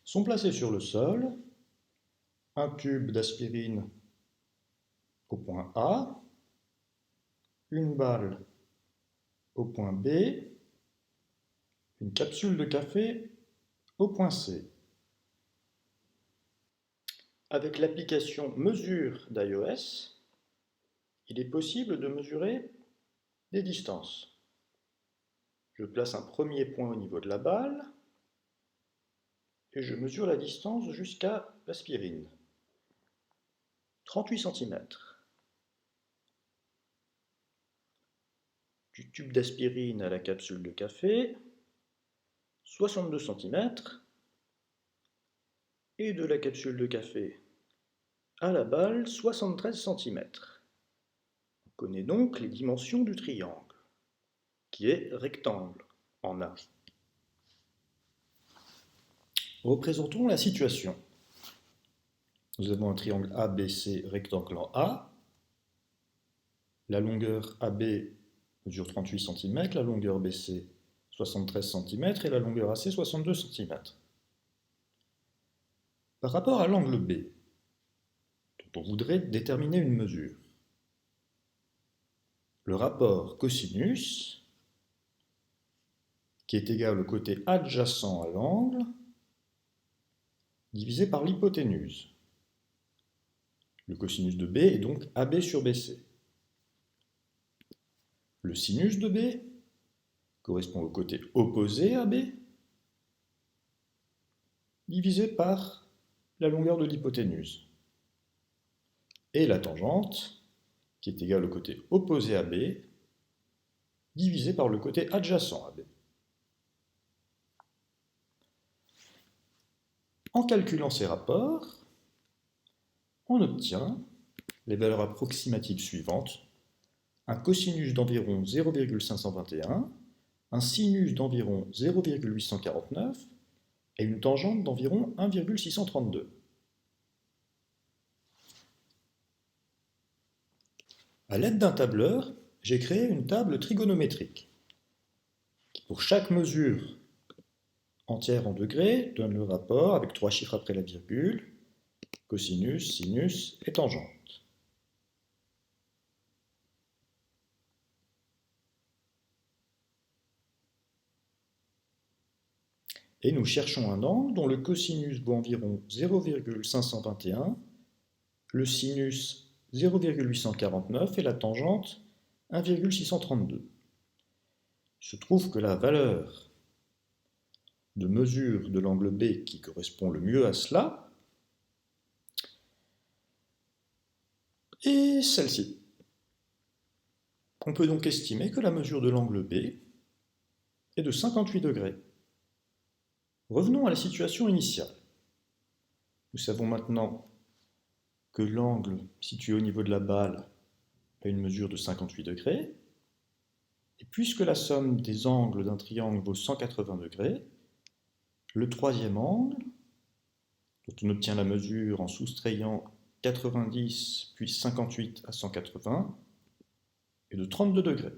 sont placés sur le sol un tube d'aspirine au point A, une balle au point B, une capsule de café au point C. Avec l'application Mesure d'iOS, il est possible de mesurer des distances. Je place un premier point au niveau de la balle et je mesure la distance jusqu'à l'aspirine. 38 cm. Du tube d'aspirine à la capsule de café, 62 cm. Et de la capsule de café à la balle, 73 cm. On connaît donc les dimensions du triangle, qui est rectangle en A. Représentons la situation. Nous avons un triangle ABC rectangle en A. La longueur AB mesure 38 cm, la longueur BC 73 cm et la longueur AC 62 cm. Par rapport à l'angle B, dont on voudrait déterminer une mesure, le rapport cosinus, qui est égal au côté adjacent à l'angle, divisé par l'hypoténuse. Le cosinus de B est donc AB sur BC. Le sinus de B correspond au côté opposé à B, divisé par la longueur de l'hypoténuse. Et la tangente, qui est égale au côté opposé à B, divisé par le côté adjacent à B. En calculant ces rapports, on obtient les valeurs approximatives suivantes: un cosinus d'environ 0,521, un sinus d'environ 0,849 et une tangente d'environ 1,632. À l'aide d'un tableur, j'ai créé une table trigonométrique qui, pour chaque mesure entière en degrés, donne le rapport avec 3 chiffres après la virgule, cosinus, sinus et tangente. Et nous cherchons un angle dont le cosinus vaut environ 0,521, le sinus 0,849 et la tangente 1,632. Il se trouve que la valeur de mesure de l'angle B qui correspond le mieux à cela est celle-ci. On peut donc estimer que la mesure de l'angle B est de 58 degrés. Revenons à la situation initiale. Nous savons maintenant que l'angle situé au niveau de la balle a une mesure de 58 degrés. Et puisque la somme des angles d'un triangle vaut 180 degrés, le troisième angle, dont on obtient la mesure en soustrayant 90 puis 58 à 180, est de 32 degrés.